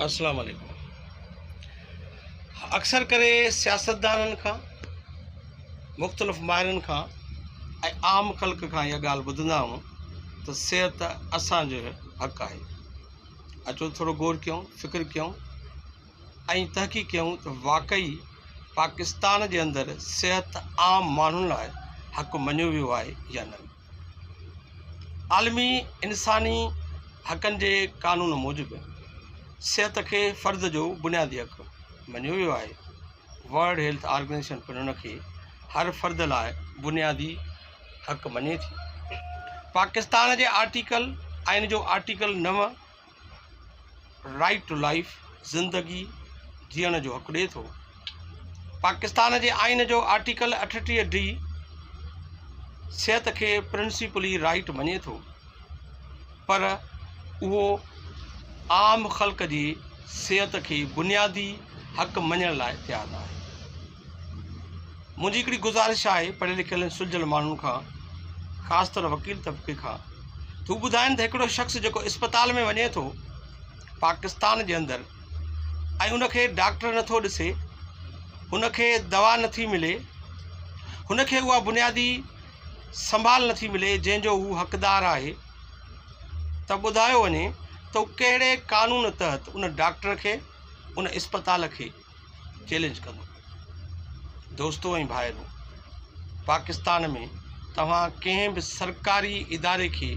अस्सलाम वालेकुम। अक्सर करे सियासतदाननि खां, मुख़्तलिफ़ माहिरनि खां ऐं आम ख़ल्क़ खां इहा ॻाल्हि ॿुधंदा आहियूं त सिहत असांजो हक़ आहे। अचो थोरो गौर कयूं, फ़िक्र कयूं ऐं तहक़ीक़ कयूं त वाक़ई पाकिस्तान जे अंदरि सिहत आम माण्हुनि लाइ हक़ मञियो वियो आहे या न। आलमी इंसानी हक़नि जे क़ानून मूजिबि सिहत खे फ़र्द जो बुनियादी हक़ मञियो वियो आहे। वर्ल्ड हेल्थ ऑर्गेनाइजेशन पिणु उनखे हर फ़र्द लाइ बुनियादी हक़ मञे थी। पाकिस्तान जे आइन जो आर्टिकल 9 राइट टू लाइफ, ज़िंदगी जीअण जो हक़ ॾिए थो। पाकिस्तान जे आइन जो आर्टिकल 38D सिहत खे प्रिंसिपली राइट मञे थो, पर उहो आम ख़ल्क़ जी सिहत खे बुनियादी हक़ मञण लाइ तयारु न आहे। मुंहिंजी हिकिड़ी गुज़ारिश आहे पढ़ियल लिखियल सुलझियल माण्हुनि खां, ख़ासि तौर वकील तबिके खां, त हू ॿुधाइनि त हिकिड़ो शख़्स जेको इस्पताल में वञे थो पाकिस्तान जे अंदरि ऐं उनखे डॉक्टर नथो ॾिसे, हुनखे दवा नथी मिले, हुनखे उहा बुनियादी संभाल नथी मिले जंहिंजो हू हक़दार आहे, त ॿुधायो वञे त कहिड़े क़ानून तहत उन डॉक्टर खे, उन इस्पताल खे चैलेंज कंदो। दोस्तो ऐं भाइरो, पाकिस्तान में तव्हां कंहिं बि सरकारी इदारे खे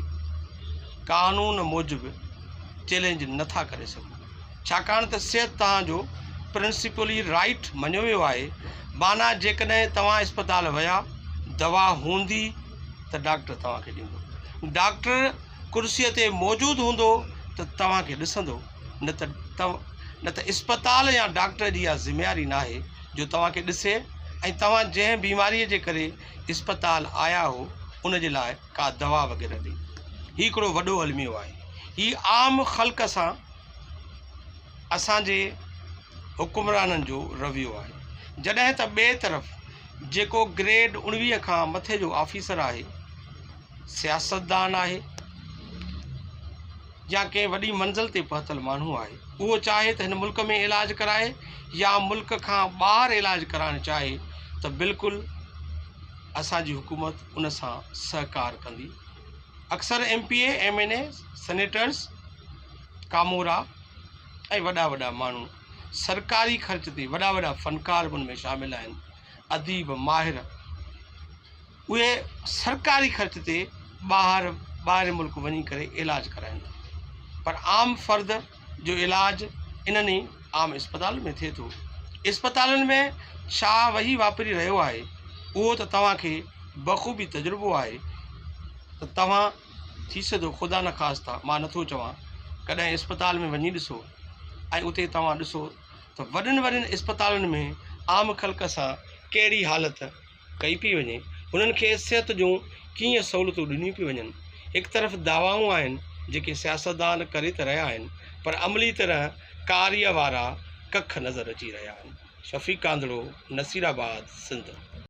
क़ानून मूजिबि चैलेंज नथा करे सघो, छाकाणि त सिहत तव्हांजो प्रिंसिपली राइट मञियो वियो आहे। माना जेकॾहिं तव्हां इस्पताल विया, दवा हूंदी त डॉक्टर तव्हांखे ॾींदो, डॉक्टर कुर्सीअ ते मौजूदु हूंदो त तव्हांखे ॾिसंदो, न त इस्पताल या डॉक्टर जी इहा ज़िम्मेवारी न आहे जो तव्हांखे ॾिसे ऐं तव्हां जंहिं बीमारीअ जे करे इस्पताल आया हो उन जे लाइ का दवा वग़ैरह ॾे। हीउ हिकिड़ो वॾो अलमियो आहे। हीउ आम ख़ल्क़ सां असांजे हुकुमराननि जो रवैयो आहे। जॾहिं त ॿिए तरफ़ जेको ग्रेड 19 खां मथे जो ऑफिसर आहे, सियासतदान आहे या कंहिं वॾी मंज़िल ते पहुतल माण्हू आहे, उहो चाहे त हिन मुल्क में इलाजु कराए या मुल्क खां ॿाहिरि इलाजु कराइणु चाहे त बिल्कुलु असांजी हुकूमत उन सां सहकार कंदी। अक्सर MPA, MNA, सेनेटर्स, कामोरा ऐं वॾा वॾा माण्हू सरकारी ख़र्च ते, वॾा वॾा फ़नकार बि उन में शामिल आहिनि, अदीब, माहिर, उहे सरकारी ख़र्च ते ॿाहिरि मुल्क वञी करे इलाजु कराइनि था, पर आम फ़र्द जो इलाजु इन्हनि ई आम इस्पताल में थिए थो। इस्पतालनि में छा वही वापरी रहियो आहे उहो त तव्हांखे बख़ूबी तजुर्बो आहे। त तव्हां थी सघो, ख़ुदा न ख़ास्ता, मां नथो चवां, कॾहिं इस्पताल में वञी ॾिसो ऐं उते तव्हां ॾिसो त वॾनि इस्पतालनि में आम ख़ल्क़ सां कहिड़ी हालत कई पई वञे, हुननि खे सिहत जूं कीअं सहूलियतूं ॾिनियूं पियूं वञनि। हिकु तरफ़ दावाऊं आहिनि जेके सियासतदान करे त रहिया आहिनि, पर अमली तरह कार्य वारा कख नज़र अची रहिया आहिनि। शफ़ीक़ कांदड़ो, नसीराबाद, सिंध।